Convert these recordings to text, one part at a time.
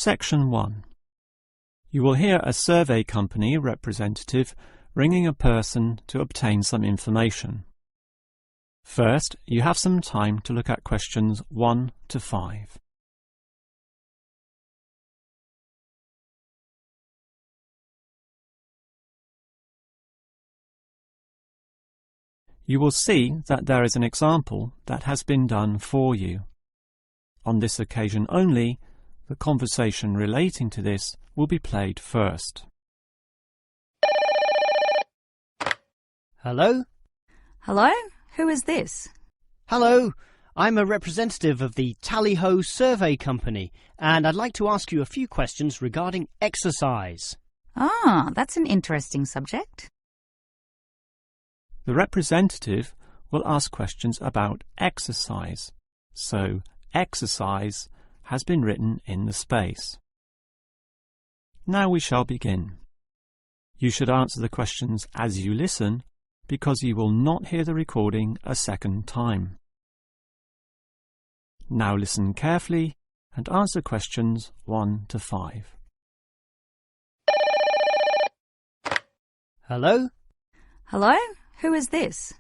Section 1. You will hear a survey company representative ringing a person to obtain some information. First, you have some time to look at questions 1 to 5. You will see that there is an example that has been done for you. On this occasion only, the conversation relating to this will be played first. Hello? Hello? Who is this? Hello, I'm a representative of the Tally-Ho Survey Company, and I'd like to ask you a few questions regarding exercise. Ah, that's an interesting subject. The representative will ask questions about exercise, so exercise has been written in the space. Now we shall begin. You should answer the questions as you listen, because you will not hear the recording a second time. Now listen carefully and answer questions 1 to 5. Hello? Hello? Who is this?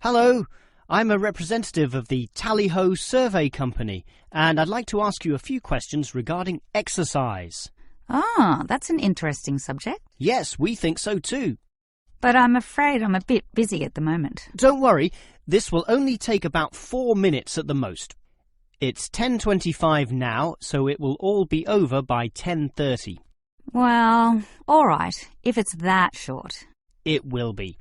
Hello, I'm a representative of the Tally-Ho Survey Company, and I'd like to ask you a few questions regarding exercise. Ah, that's an interesting subject. Yes, we think so too. But I'm afraid I'm a bit busy at the moment. Don't worry, this will only take about 4 minutes at the most. It's 10:25 now, so it will all be over by 10:30. Well, all right, if it's that short. It will be.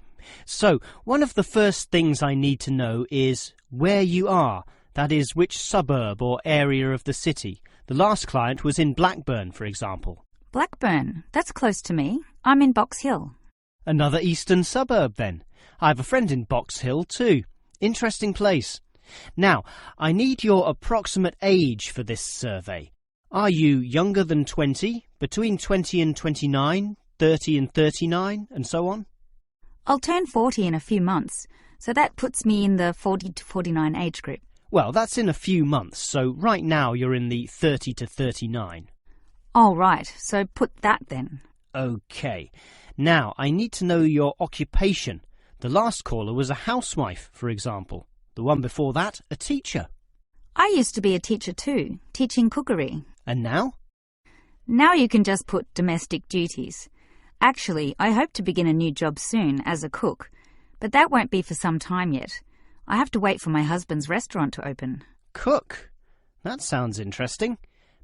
So, one of the first things I need to know is where you are. That is, which suburb or area of the city. The last client was in Blackburn, for example. Blackburn, that's close to me. I'm in Box Hill. Another eastern suburb, then. I have a friend in Box Hill, too. Interesting place. Now, I need your approximate age for this survey. Are you younger than 20, between 20 and 29, 30 and 39, and so on? I'll turn 40 in a few months, so that puts me in the 40 to 49 age group. Well, that's in a few months, so right now you're in the 30 to 39. Oh, right, so put that then. OK. Now, I need to know your occupation. The last caller was a housewife, for example. The one before that, a teacher. I used to be a teacher too, teaching cookery. And now? Now you can just put domestic duties. Actually, I hope to begin a new job soon as a cook, but that won't be for some time yet. I have to wait for my husband's restaurant to open. Cook? That sounds interesting.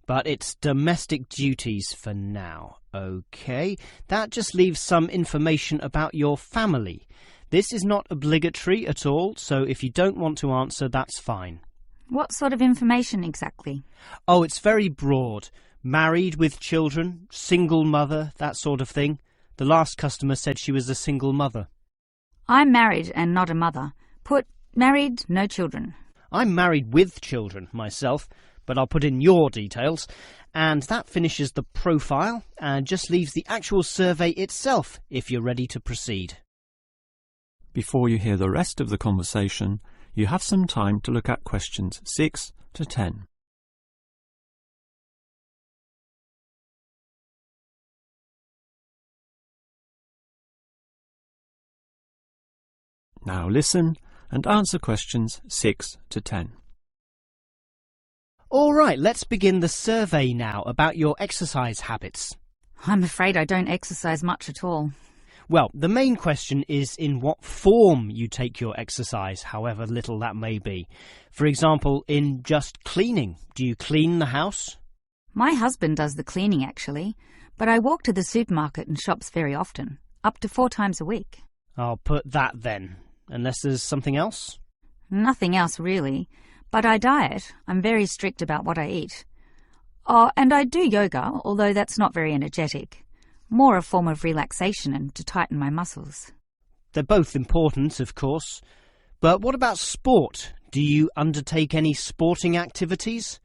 But it's domestic duties for now. OK, that just leaves some information about your family. This is not obligatory at all, so if you don't want to answer, that's fine. What sort of information exactly? Oh, it's very broad. Married with children, single mother, that sort of thing. The last customer said she was a single mother. I'm married and not a mother. Put married, no children. I'm married with children myself, but I'll put in your details. And that finishes the profile and just leaves the actual survey itself if you're ready to proceed. Before you hear the rest of the conversation, you have some time to look at questions 6 to 10. Now listen and answer questions 6 to 10. All right, let's begin the survey now about your exercise habits. I'm afraid I don't exercise much at all. Well, the main question is in what form you take your exercise, however little that may be. For example, in just cleaning. Do you clean the house? My husband does the cleaning, actually, but I walk to the supermarket and shops very often, up to 4 times a week. I'll put that then, unless there's something else? Nothing else, really. But I diet. I'm very strict about what I eat. Oh, and I do yoga, although that's not very energetic. More a form of relaxation and to tighten my muscles. They're both important, of course. But what about sport? Do you undertake any sporting activities?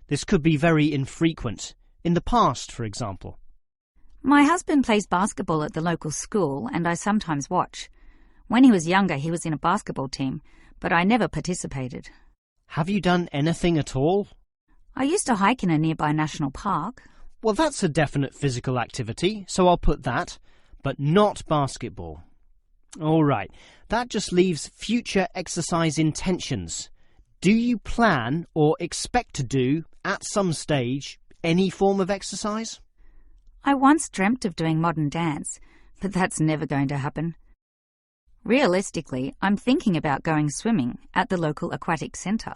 This could be very infrequent. In the past, for example. My husband plays basketball at the local school, and I sometimes watch. When he was younger, he was in a basketball team, but I never participated. Have you done anything at all? I used to hike in a nearby national park. Well, that's a definite physical activity, so I'll put that, but not basketball. All right, that just leaves future exercise intentions. Do you plan or expect to do, at some stage, any form of exercise? I once dreamt of doing modern dance, but that's never going to happen. Realistically, I'm thinking about going swimming at the local aquatic centre.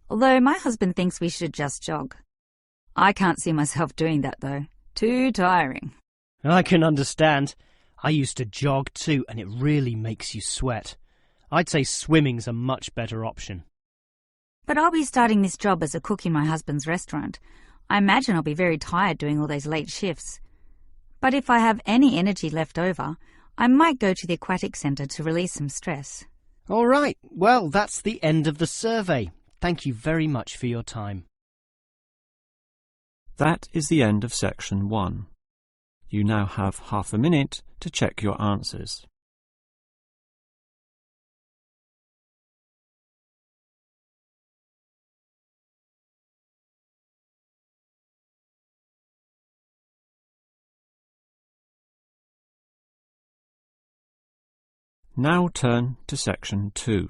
Although my husband thinks we should just jog. I can't see myself doing that though. Too tiring. I can understand. I used to jog too, and it really makes you sweat. I'd say swimming's a much better option. But I'll be starting this job as a cook in my husband's restaurant. I imagine I'll be very tired doing all those late shifts. But if I have any energy left over, I might go to the aquatic centre to release some stress. All right, well, that's the end of the survey. Thank you very much for your time. That is the end of section 1. You now have half a minute to check your answers. Now turn to section 2.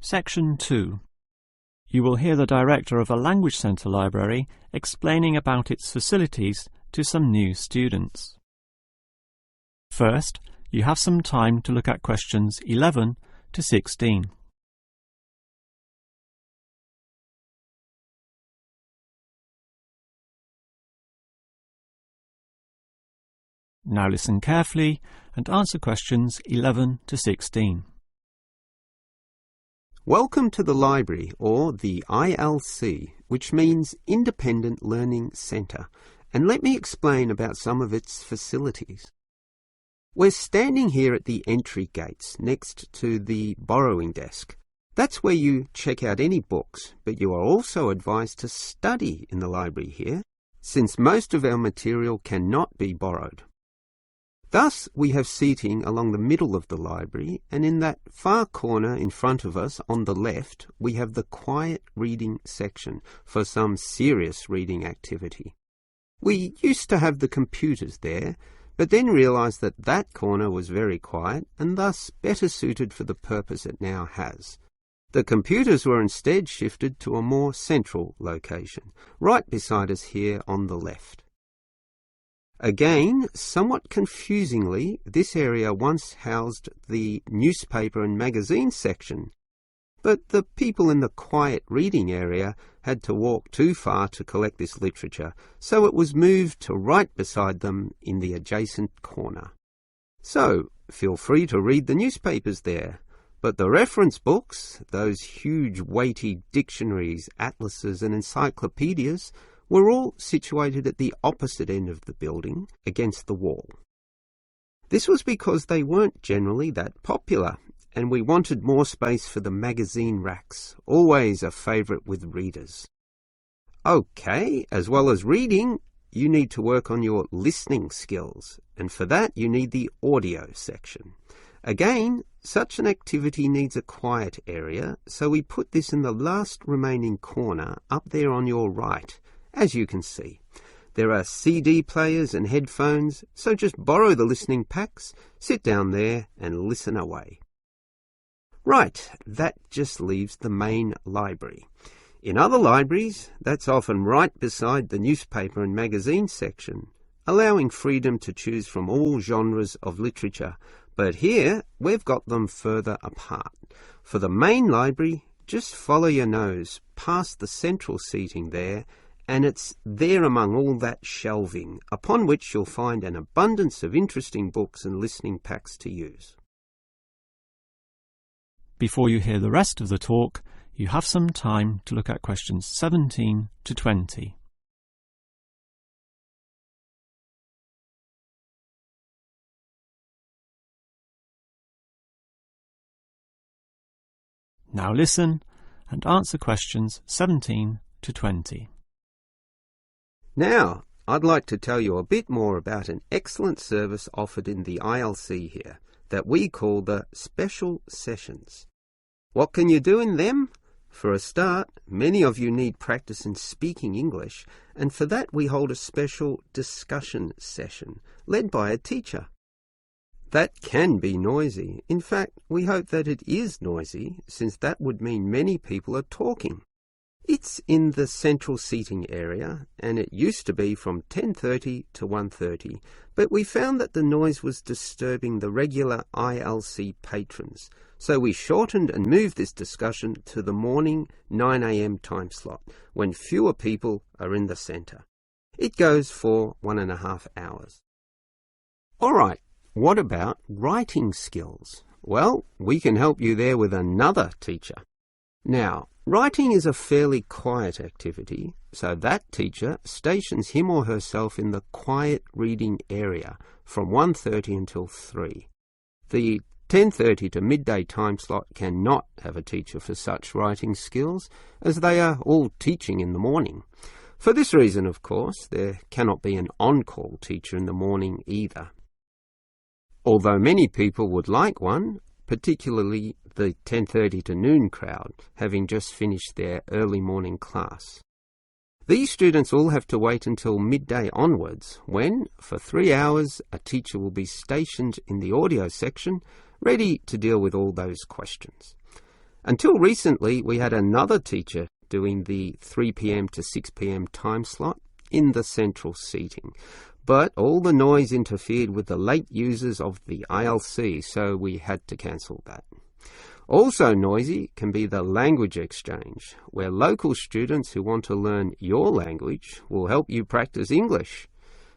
Section 2. You will hear the director of a language centre library explaining about its facilities to some new students. First, you have some time to look at questions 11 to 16. Now listen carefully and answer questions 11 to 16. Welcome to the library, or the ILC, which means Independent Learning Centre, and let me explain about some of its facilities. We're standing here at the entry gates next to the borrowing desk. That's where you check out any books, but you are also advised to study in the library here, since most of our material cannot be borrowed. Thus, we have seating along the middle of the library, and in that far corner in front of us on the left, we have the quiet reading section for some serious reading activity. We used to have the computers there, but then realised that that corner was very quiet and thus better suited for the purpose it now has. The computers were instead shifted to a more central location, right beside us here on the left. Again, somewhat confusingly, this area once housed the newspaper and magazine section, but the people in the quiet reading area had to walk too far to collect this literature, so it was moved to right beside them in the adjacent corner. So, feel free to read the newspapers there, but the reference books, those huge weighty dictionaries, atlases and encyclopedias, were all situated at the opposite end of the building, against the wall. This was because they weren't generally that popular, and we wanted more space for the magazine racks, always a favourite with readers. OK, as well as reading, you need to work on your listening skills, and for that you need the audio section. Again, such an activity needs a quiet area, so we put this in the last remaining corner up there on your right. As you can see, there are CD players and headphones, so just borrow the listening packs, sit down there and listen away. Right, that just leaves the main library. In other libraries, that's often right beside the newspaper and magazine section, allowing freedom to choose from all genres of literature, but here we've got them further apart. For the main library, just follow your nose past the central seating there, and it's there among all that shelving, upon which you'll find an abundance of interesting books and listening packs to use. Before you hear the rest of the talk, you have some time to look at questions 17 to 20. Now listen and answer questions 17 to 20. Now, I'd like to tell you a bit more about an excellent service offered in the ILC here, that we call the special sessions. What can you do in them? For a start, many of you need practice in speaking English, and for that we hold a special discussion session, led by a teacher. That can be noisy. In fact, we hope that it is noisy, since that would mean many people are talking. It's in the central seating area, and it used to be from 10:30 to 1:30, but we found that the noise was disturbing the regular ILC patrons, so we shortened and moved this discussion to the morning 9 a.m. time slot, when fewer people are in the centre. It goes for 1.5 hours. All right, what about writing skills? Well, we can help you there with another teacher. Now, writing is a fairly quiet activity, so that teacher stations him or herself in the quiet reading area from 1:30 until 3. The 10:30 to midday time slot cannot have a teacher for such writing skills, as they are all teaching in the morning. For this reason, of course, there cannot be an on-call teacher in the morning either. Although many people would like one, particularly the 10:30 to noon crowd, having just finished their early morning class. These students all have to wait until midday onwards, when, for 3 hours, a teacher will be stationed in the audio section, ready to deal with all those questions. Until recently, we had another teacher doing the 3 p.m. to 6 p.m. time slot in the central seating, but all the noise interfered with the late users of the ILC, so we had to cancel that. Also noisy can be the language exchange, where local students who want to learn your language will help you practice English.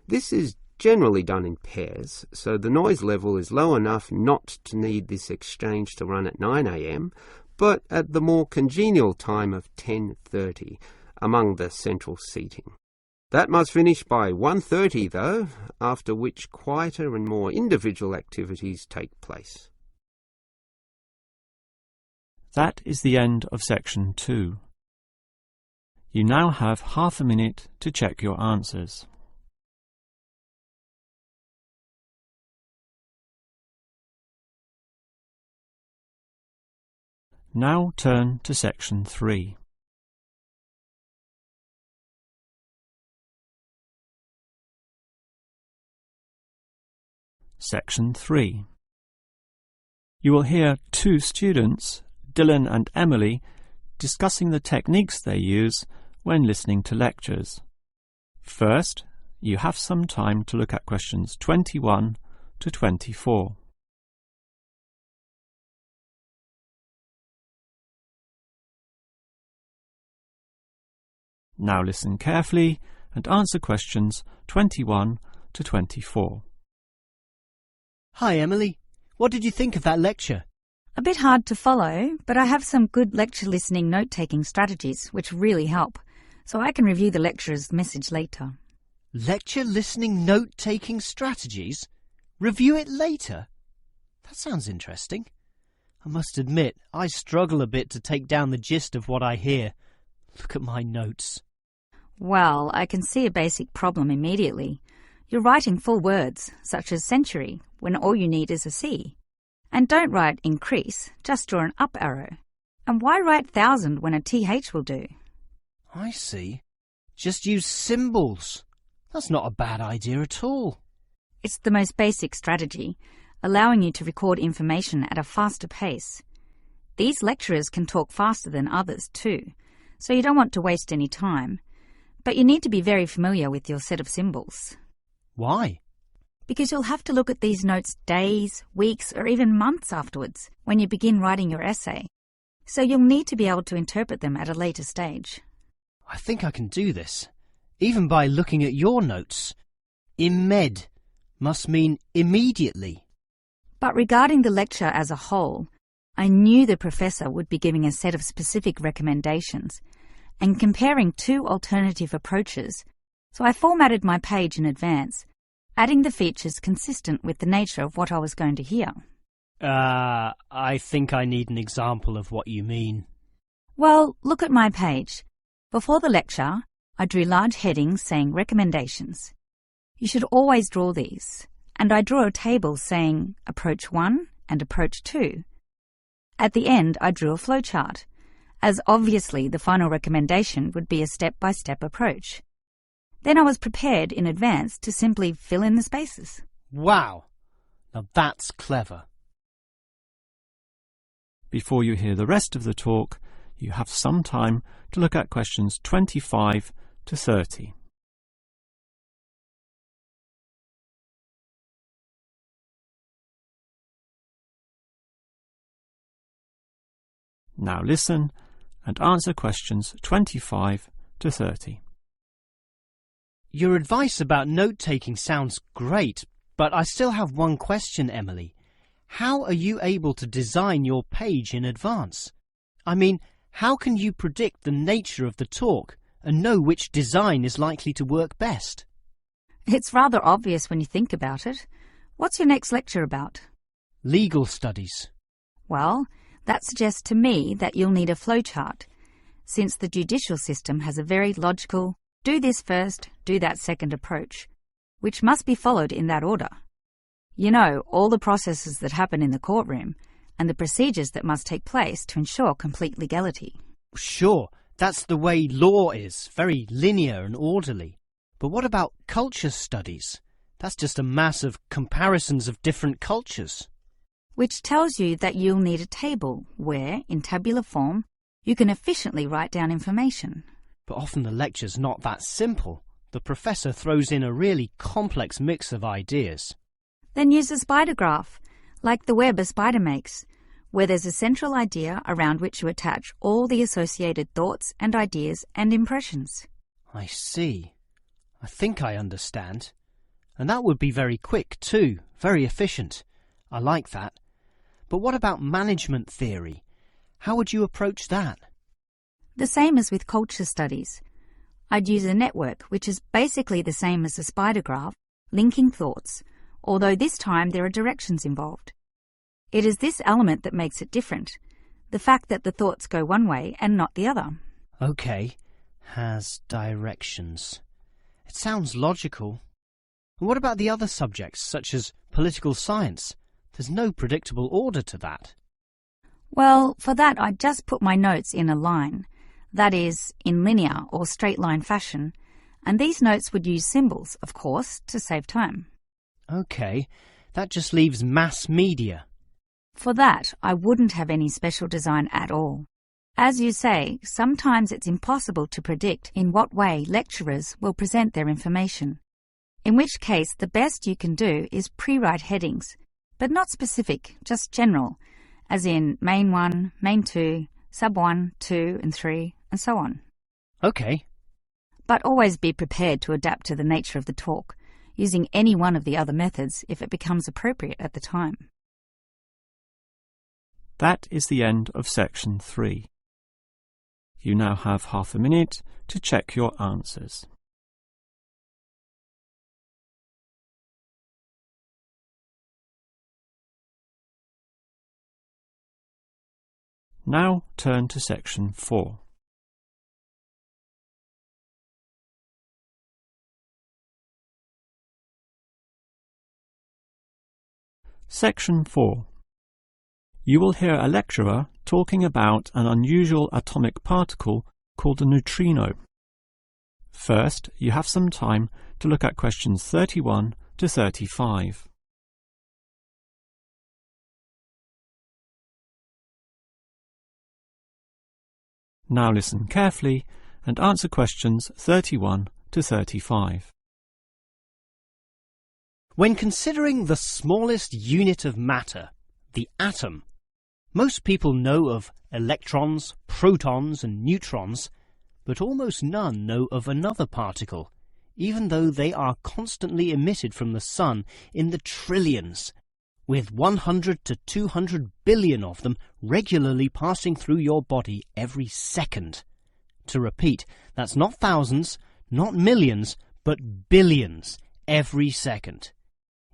This is generally done in pairs, so the noise level is low enough not to need this exchange to run at 9 a.m, but at the more congenial time of 10:30 among the central seating. That must finish by 1:30 though, after which quieter and more individual activities take place. That is the end of section 2. You now have half a minute to check your answers. Now turn to section 3. Section 3. You will hear two students, Dylan and Emily, discussing the techniques they use when listening to lectures. First, you have some time to look at questions 21 to 24. Now listen carefully and answer questions 21 to 24. Hi, Emily. What did you think of that lecture? A bit hard to follow, but I have some good lecture listening note-taking strategies which really help, so I can review the lecturer's message later. Lecture listening note-taking strategies? Review it later? That sounds interesting. I must admit, I struggle a bit to take down the gist of what I hear. Look at my notes. Well, I can see a basic problem immediately. You're writing full words, such as century, when all you need is a C. And don't write increase, just draw an up arrow. And why write thousand when a TH will do? I see. Just use symbols. That's not a bad idea at all. It's the most basic strategy, allowing you to record information at a faster pace. These lecturers can talk faster than others too, so you don't want to waste any time. But you need to be very familiar with your set of symbols. Why? Because you'll have to look at these notes days, weeks, or even months afterwards when you begin writing your essay. So you'll need to be able to interpret them at a later stage. I think I can do this, even by looking at your notes. Imed must mean immediately. But regarding the lecture as a whole, I knew the professor would be giving a set of specific recommendations and comparing two alternative approaches, so I formatted my page in advance, adding the features consistent with the nature of what I was going to hear. I think I need an example of what you mean. Well, look at my page. Before the lecture, I drew large headings saying recommendations. You should always draw these, and I draw a table saying approach 1 and approach 2. At the end, I drew a flowchart, as obviously the final recommendation would be a step-by-step approach. Then I was prepared in advance to simply fill in the spaces. Wow! Now that's clever. Before you hear the rest of the talk, you have some time to look at questions 25 to 30. Now listen and answer questions 25 to 30. Your advice about note-taking sounds great, but I still have one question, Emily. How are you able to design your page in advance? I mean, how can you predict the nature of the talk and know which design is likely to work best? It's rather obvious when you think about it. What's your next lecture about? Legal studies. Well, that suggests to me that you'll need a flowchart, since the judicial system has a very logical, do this first, do that second approach, which must be followed in that order. You know, all the processes that happen in the courtroom and the procedures that must take place to ensure complete legality. Sure, that's the way law is, very linear and orderly. But what about culture studies? That's just a mass of comparisons of different cultures. Which tells you that you'll need a table where, in tabular form, you can efficiently write down information. But often the lecture's not that simple. The professor throws in a really complex mix of ideas. Then use a spider graph, like the web a spider makes, where there's a central idea around which you attach all the associated thoughts and ideas and impressions. I see. I think I understand. And that would be very quick too, very efficient. I like that. But what about management theory? How would you approach that? The same as with culture studies. I'd use a network, which is basically the same as a spider graph, linking thoughts, although this time there are directions involved. It is this element that makes it different, the fact that the thoughts go one way and not the other. Okay, has directions. It sounds logical. And what about the other subjects, such as political science? There's no predictable order to that. Well, for that I'd just put my notes in a line, that is, in linear or straight line fashion, and these notes would use symbols, of course, to save time. Okay, that just leaves mass media. For that, I wouldn't have any special design at all. As you say, sometimes it's impossible to predict in what way lecturers will present their information, in which case the best you can do is pre-write headings, but not specific, just general, as in Main 1, Main 2, Sub 1, 2 and 3, and so on. Okay. But always be prepared to adapt to the nature of the talk, using any one of the other methods if it becomes appropriate at the time. That is the end of section 3. You now have half a minute to check your answers. Now turn to section 4. Section 4. You will hear a lecturer talking about an unusual atomic particle called a neutrino. First, you have some time to look at questions 31 to 35. Now listen carefully and answer questions 31 to 35. When considering the smallest unit of matter, the atom, most people know of electrons, protons and neutrons, but almost none know of another particle, even though they are constantly emitted from the sun in the trillions, with 100 to 200 billion of them regularly passing through your body every second. To repeat, that's not thousands, not millions, but billions every second.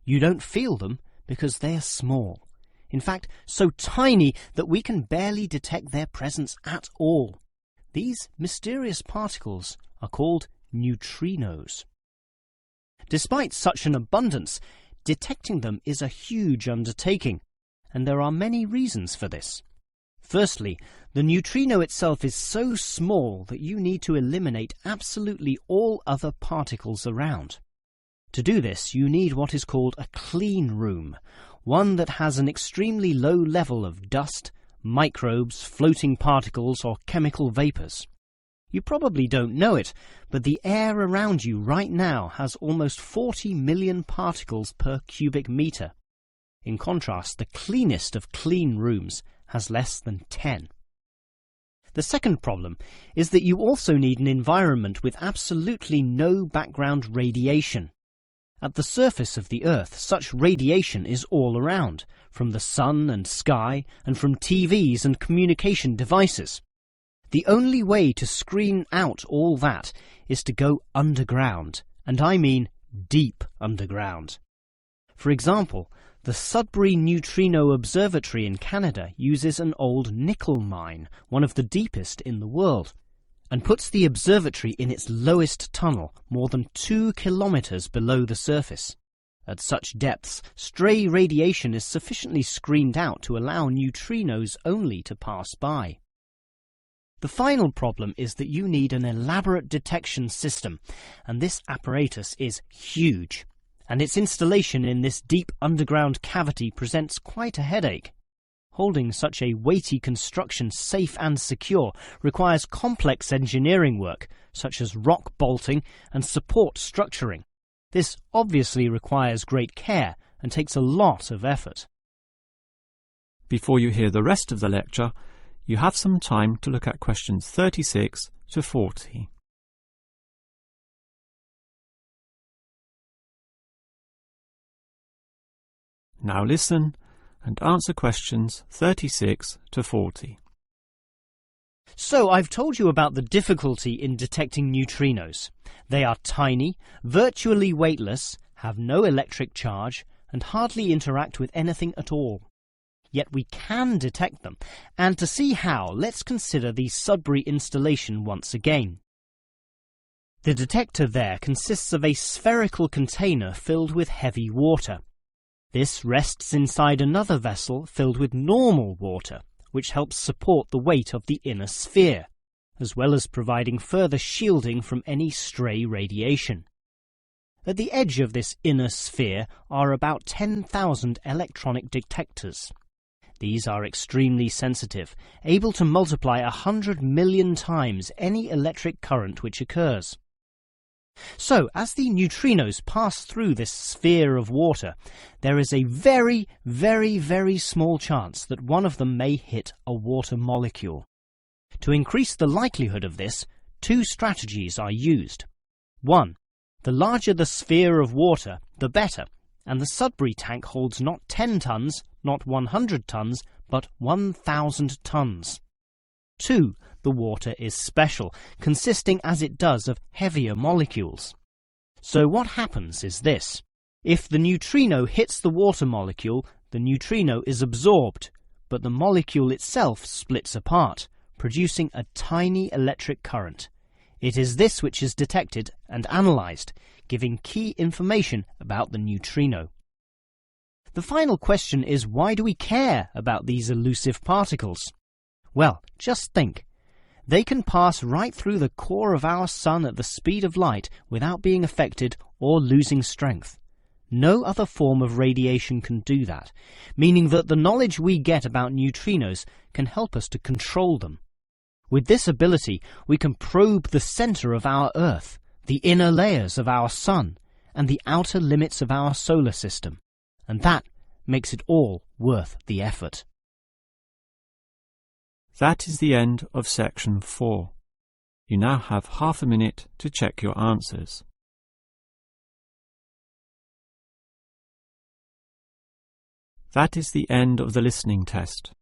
You don't feel them because they are small. In fact, so tiny that we can barely detect their presence at all. These mysterious particles are called neutrinos. Despite such an abundance, detecting them is a huge undertaking, and there are many reasons for this. Firstly, the neutrino itself is so small that you need to eliminate absolutely all other particles around. To do this, you need what is called a clean room, one that has an extremely low level of dust, microbes, floating particles, or chemical vapours. You probably don't know it, but the air around you right now has almost 40 million particles per cubic metre. In contrast, the cleanest of clean rooms has less than 10. The second problem is that you also need an environment with absolutely no background radiation. At the surface of the Earth, such radiation is all around, from the sun and sky, and from TVs and communication devices. The only way to screen out all that is to go underground, and I mean deep underground. For example, the Sudbury Neutrino Observatory in Canada uses an old nickel mine, one of the deepest in the world, and puts the observatory in its lowest tunnel, more than 2 kilometres below the surface. At such depths, stray radiation is sufficiently screened out to allow neutrinos only to pass by. The final problem is that you need an elaborate detection system, and this apparatus is huge, and its installation in this deep underground cavity presents quite a headache. Holding such a weighty construction safe and secure requires complex engineering work, such as rock bolting and support structuring. This obviously requires great care and takes a lot of effort. Before you hear the rest of the lecture, you have some time to look at questions 36 to 40. Now listen and answer questions 36 to 40. So I've told you about the difficulty in detecting neutrinos. They are tiny, virtually weightless, have no electric charge, and hardly interact with anything at all. Yet we can detect them, and to see how, let's consider the Sudbury installation once again. The detector there consists of a spherical container filled with heavy water. This rests inside another vessel filled with normal water, which helps support the weight of the inner sphere, as well as providing further shielding from any stray radiation. At the edge of this inner sphere are about 10,000 electronic detectors. These are extremely sensitive, able to multiply 100 million times any electric current which occurs. So, as the neutrinos pass through this sphere of water, there is a very, very, very small chance that one of them may hit a water molecule. To increase the likelihood of this, two strategies are used. 1. The larger the sphere of water, the better, and the Sudbury tank holds not 10 tons, not 100 tons, but 1,000 tons. 2. The water is special, consisting as it does of heavier molecules. So what happens is this. If the neutrino hits the water molecule, the neutrino is absorbed, but the molecule itself splits apart, producing a tiny electric current. It is this which is detected and analysed, giving key information about the neutrino. The final question is, why do we care about these elusive particles? Well, just think. They can pass right through the core of our sun at the speed of light without being affected or losing strength. No other form of radiation can do that, meaning that the knowledge we get about neutrinos can help us to control them. With this ability, we can probe the centre of our Earth, the inner layers of our sun, and the outer limits of our solar system. And that makes it all worth the effort. That is the end of section 4. You now have half a minute to check your answers. That is the end of the listening test.